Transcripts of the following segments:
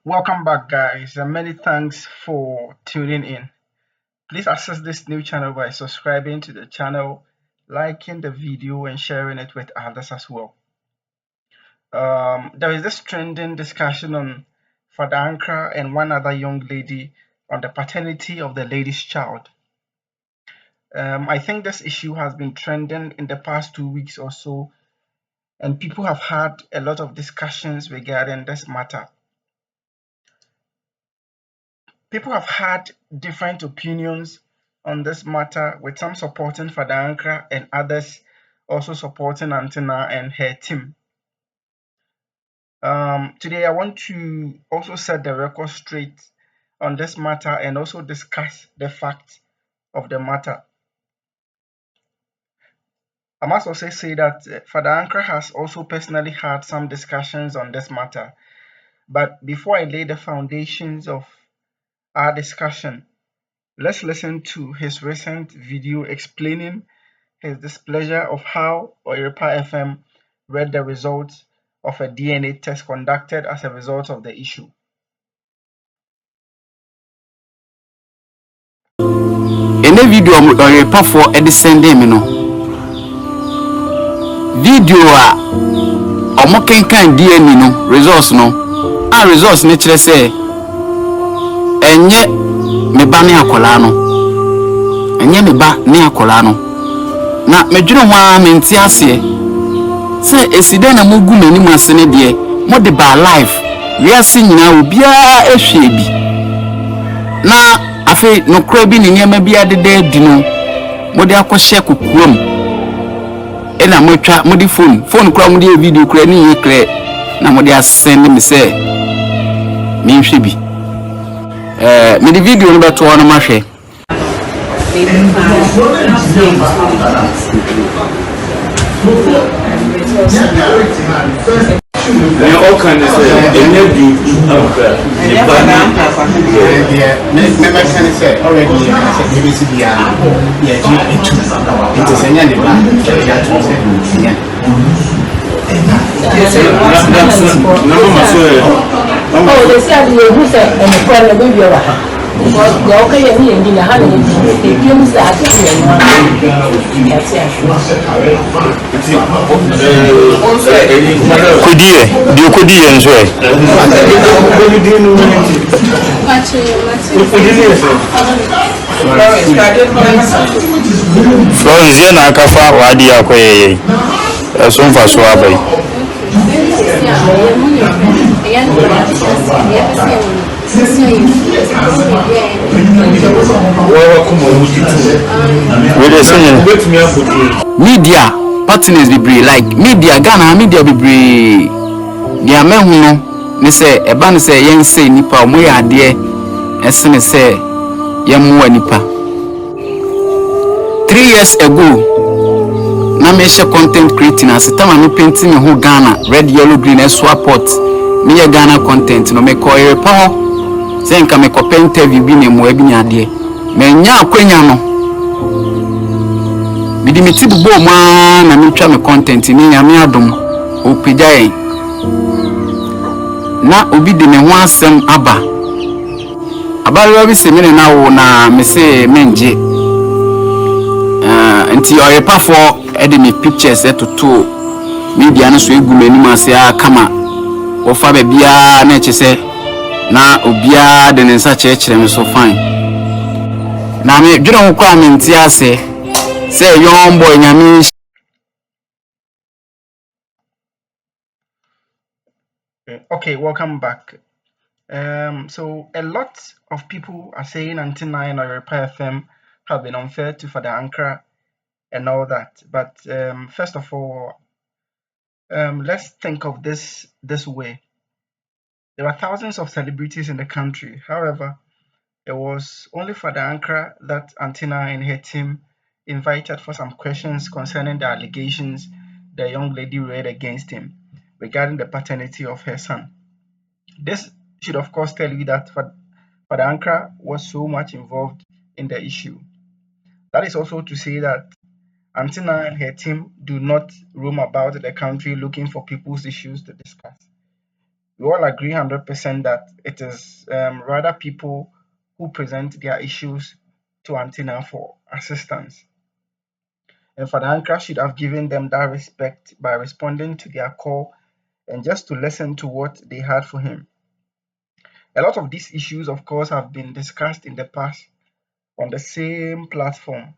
Welcome back, guys, and many thanks for tuning in. Please access this new channel by subscribing to the channel, liking the video, and sharing it with others as well. There is this trending discussion on Father Ankrah and one other young lady on the paternity of the lady's child. I think this issue has been trending in the past 2 weeks or so, and people have had a lot of discussions regarding this matter. People have had different opinions on this matter, with some supporting Father Ankrah and others also supporting Aunty and her team. Today, I want to also set the record straight on this matter and also discuss the facts of the matter. I must also say that Father Ankrah has also personally had some discussions on this matter. But before I lay the foundations of our discussion, let's listen to his recent video explaining his displeasure of how Oyerepa FM read the results of a DNA test conducted as a result of the issue. In a video Oyerepa for sending me no video omo kenkan DNA no results no results ne kire say enye me ba ne akola no enye me ba ne akola no na medwene ho a menti ase say eside na mogu mani ase ne de mo de ba live wiase nyina obia ehwe bi na afi no kra bi ne niam bi adede di no mo de akohye kokuom ena mo twa mo de phone kra mo de video kra ni ye kra na mo de asend me say me hwe bi me de video no beto no ma hwe all kind of Florence yana kafa wadi akwai sun faso abai media partners be brave like media Ghana media be brave dia mehu no ne say eba ne say yen say nipa omo ya de esene say yen mo nipa 3 years ago na me share content creating as time me painting me ho Ghana red yellow green swapot me ye Ghana content no me ko Oyerepa ho say nka me ko interview bi ne mo abi nya de me nya akwanya no bidi me ti bubo ma na me twa me content ni nya me adom opigyae na obi de me ho asem aba abarewa bi se me na wo na me se menje nti Oyerepa for ede me pictures to media no so egu mani ma se kama wo fa ba bia na eche se na obia de ne nsa chekire me so fine na me dwere ho kwa me nti ase say young boy nyame. Okay, welcome back. So a lot of people are saying Aunty and Oyerepa FM have been unfair to Father Ankrah and all that. But first of all, let's think of this way. There are thousands of celebrities in the country. However, it was only Father Ankrah that Aunty and her team invited for some questions concerning the allegations the young lady read against him regarding the paternity of her son. This should of course tell you that Father Ankrah was so much involved in the issue. That is also to say that Aunty and her team do not roam about the country looking for people's issues to discuss. We all agree 100% that it is rather people who present their issues to Antenna for assistance. And Father Ankrah should have given them that respect by responding to their call and just to listen to what they had for him. A lot of these issues, of course, have been discussed in the past on the same platform.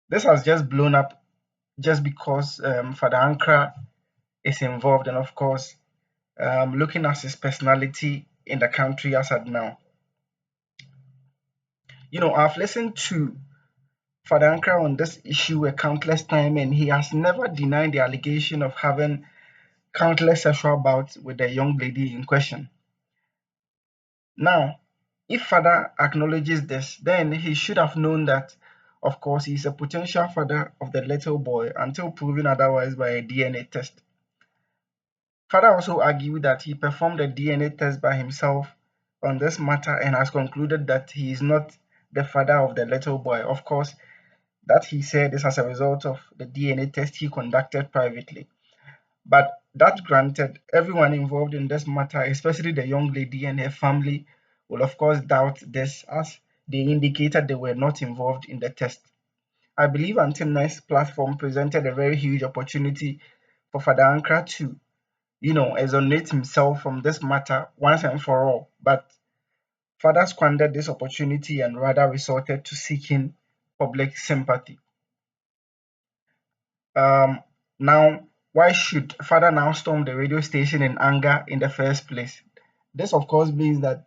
This has just blown up just because Father Ankrah is involved, and of course, looking at his personality in the country as at now. I've listened to Father Ankrah on this issue a countless time, and he has never denied the allegation of having countless sexual bouts with the young lady in question. Now, if Father acknowledges this, then he should have known that, of course, he is a potential father of the little boy until proven otherwise by a DNA test. Father also argued that he performed a DNA test by himself on this matter and has concluded that he is not the father of the little boy. Of course, that he said is as a result of the DNA test he conducted privately. But that granted, everyone involved in this matter, especially the young lady and her family, will of course doubt this as they indicated they were not involved in the test. I believe Antenna's platform presented a very huge opportunity for Father Ankrah to, exonerate himself from this matter once and for all. But Father squandered this opportunity and rather resorted to seeking public sympathy. Um, Now, why should Father now storm the radio station in anger in the first place? This, of course, means that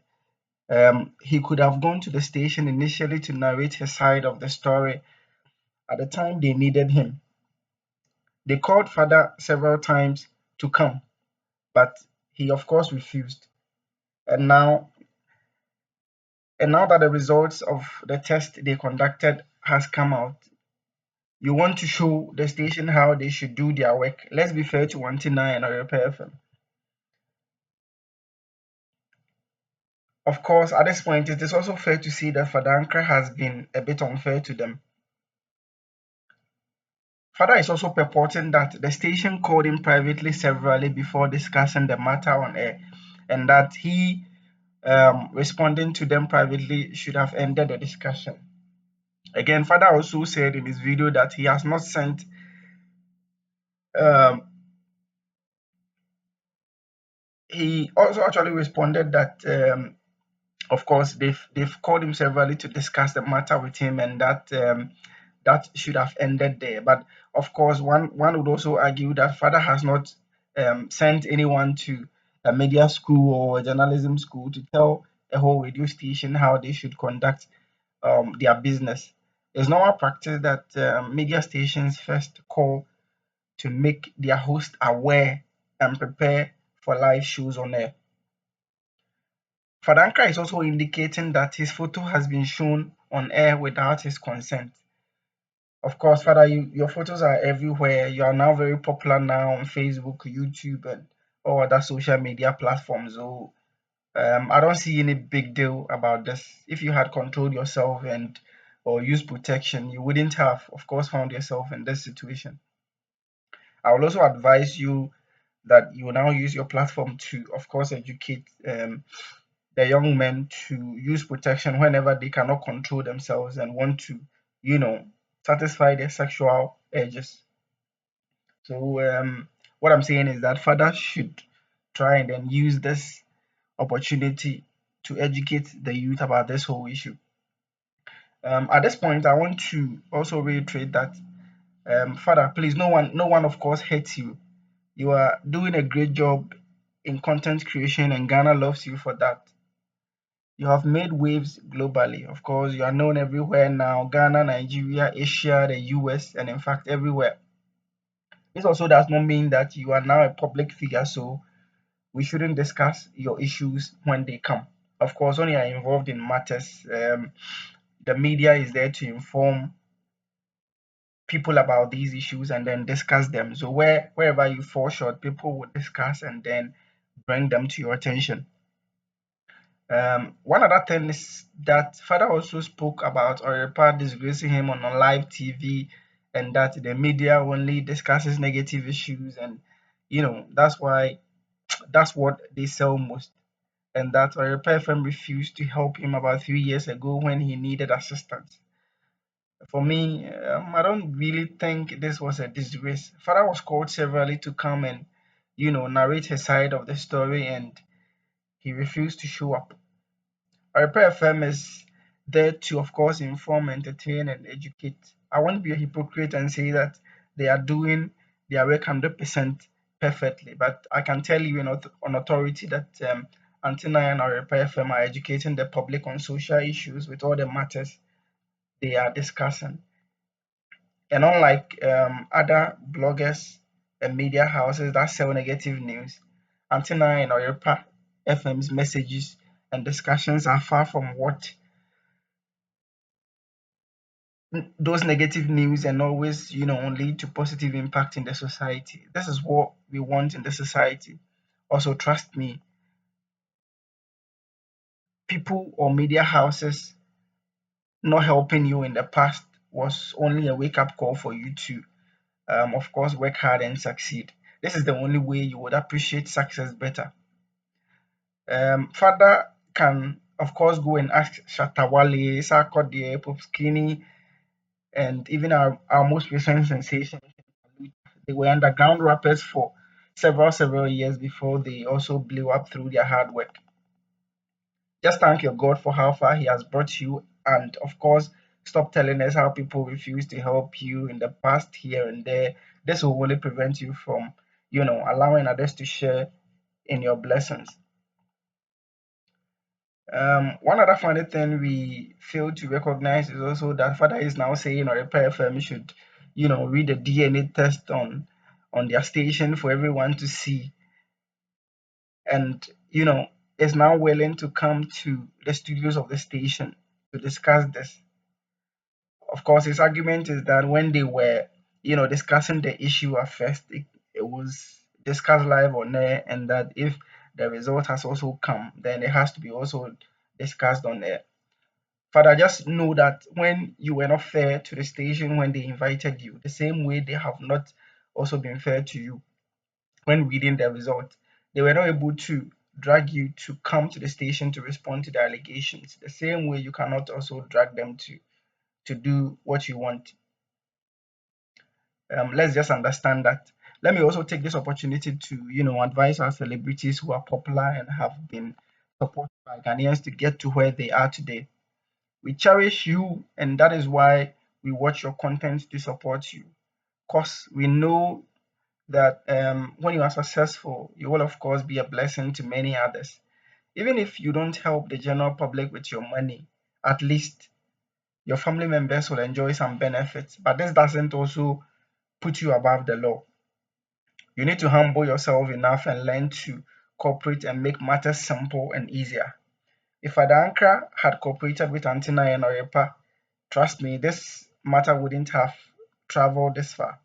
he could have gone to the station initially to narrate his side of the story at the time they needed him. They called Father several times to come, but he, of course, refused. And now, that the results of the test they conducted has come out, you want to show the station how they should do their work. Let's be fair to Aunty and Oyerepa FM. Of course, at this point, it is also fair to say that Father Ankrah has been a bit unfair to them. Father is also purporting that the station called him privately severally before discussing the matter on air, and that he responding to them privately should have ended the discussion. Again, Father also said in his video that he has not sent um, he also actually responded that of course they've called him severally to discuss the matter with him, and that that should have ended there. But of course, one would also argue that Father has not sent anyone to a media school or a journalism school to tell a whole radio station how they should conduct their business. It's normal practice that media stations first call to make their host aware and prepare for live shows on air. Father Ankrah is also indicating that his photo has been shown on air without his consent. Of course, Father, your photos are everywhere. You are now very popular now on Facebook, YouTube, and all other social media platforms. So I don't see any big deal about this. If you had controlled yourself and or used protection, you wouldn't have, of course, found yourself in this situation. I will also advise you that you now use your platform to, of course, educate the young men to use protection whenever they cannot control themselves and want to, you know, satisfy their sexual urges. So, what I'm saying is that fathers should try and then use this opportunity to educate the youth about this whole issue. At this point, I want to also reiterate that, father, please, no one, of course, hates you. You are doing a great job in content creation, and Ghana loves you for that. You have made waves globally. Of course, you are known everywhere now: Ghana, Nigeria, Asia, the US, and in fact, everywhere. This also does not mean that you are now a public figure, so we shouldn't discuss your issues when they come. Of course, when you are involved in matters, the media is there to inform people about these issues and then discuss them. So wherever you fall short, people will discuss and then bring them to your attention. One other thing is that Father also spoke about Oyerepa disgracing him on live TV, and that the media only discusses negative issues, and that's why that's what they sell most. And that Oyerepa FM refused to help him about 3 years ago when he needed assistance. For me, I don't really think this was a disgrace. Father was called severally to come and, narrate his side of the story, and he refused to show up. Oyerepa FM is there to, of course, inform, entertain, and educate. I won't be a hypocrite and say that they are doing their work 100% perfectly, but I can tell you on authority that Aunty and Oyerepa FM are educating the public on social issues with all the matters they are discussing. And unlike other bloggers and media houses that sell negative news, Antina and Oyerepa FM's messages and discussions are far from what those negative news and always, lead to positive impact in the society. This is what we want in the society. Also, trust me, people or media houses not helping you in the past was only a wake up call for you to of course, work hard and succeed. This is the only way you would appreciate success better. Father can, of course, go and ask Shatawale, Sarkodie, Popskini, and even our most recent sensation. They were underground rappers for several years before they also blew up through their hard work. Just thank your God for how far He has brought you, and of course, stop telling us how people refuse to help you in the past here and there. This will only prevent you from, allowing others to share in your blessings. One other funny thing we fail to recognize is also that Father is now saying or a prayer firm should, read a DNA test on their station for everyone to see, and is now willing to come to the studios of the station to discuss this. Of course, his argument is that when they were, discussing the issue at first, it was discussed live on air, and that if the result has also come, then it has to be also discussed on air. Father, just know that when you were not fair to the station when they invited you, the same way they have not also been fair to you when reading the result. They were not able to drag you to come to the station to respond to the allegations. The same way you cannot also drag them to do what you want. Let's just understand that. Let me also take this opportunity to, advise our celebrities who are popular and have been supported by Ghanaians to get to where they are today. We cherish you, and that is why we watch your content to support you. Because we know that when you are successful, you will, of course, be a blessing to many others. Even if you don't help the general public with your money, at least your family members will enjoy some benefits. But this doesn't also put you above the law. You need to humble yourself enough and learn to cooperate and make matters simple and easier. If Ankrah had cooperated with Antina and Oyerepa, trust me, this matter wouldn't have traveled this far.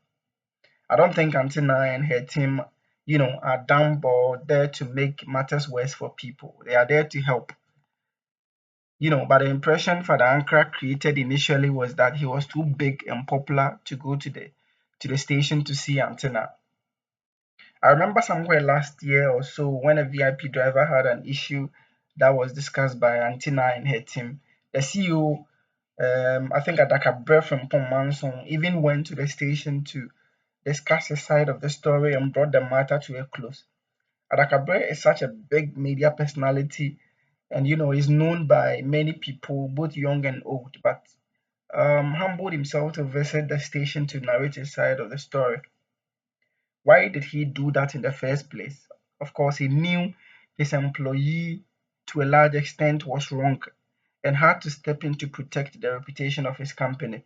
I don't think Antina and her team, are dumb or there to make matters worse for people. They are there to help. But the impression Father Ankrah created initially was that he was too big and popular to go to the station to see Antina. I remember somewhere last year or so when a VIP driver had an issue that was discussed by Antina and her team. The CEO, I think Adakabre from Pomanson, even went to the station to discuss his side of the story and brought the matter to a close. Adakabre is such a big media personality and is known by many people, both young and old, but humbled himself to visit the station to narrate his side of the story. Why did he do that in the first place? Of course, he knew his employee to a large extent was wrong and had to step in to protect the reputation of his company.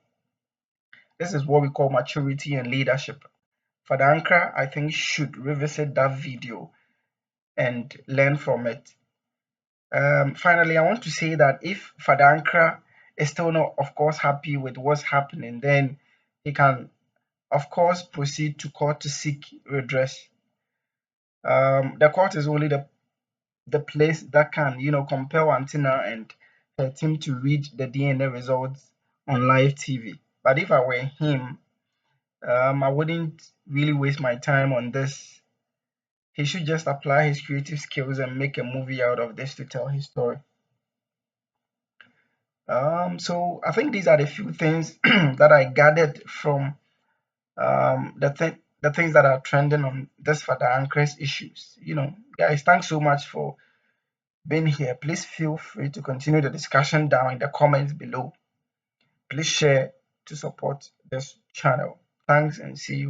This is what we call maturity and leadership. Father Ankrah, I think, should revisit that video and learn from it. Finally, I want to say that if Father Ankrah is still not, of course, happy with what's happening, then he can, of course, proceed to court to seek redress. The court is only the place that can, compel Antina and her team to read the DNA results on live TV. But if I were him, I wouldn't really waste my time on this. he should just apply his creative skills and make a movie out of this to tell his story. So I think these are the few things that I gathered from the things that are trending on this Father Ankrah's issues. Guys, thanks so much for being here. Please feel free to continue the discussion down in the comments below. Please share to support this channel. Thanks and see you.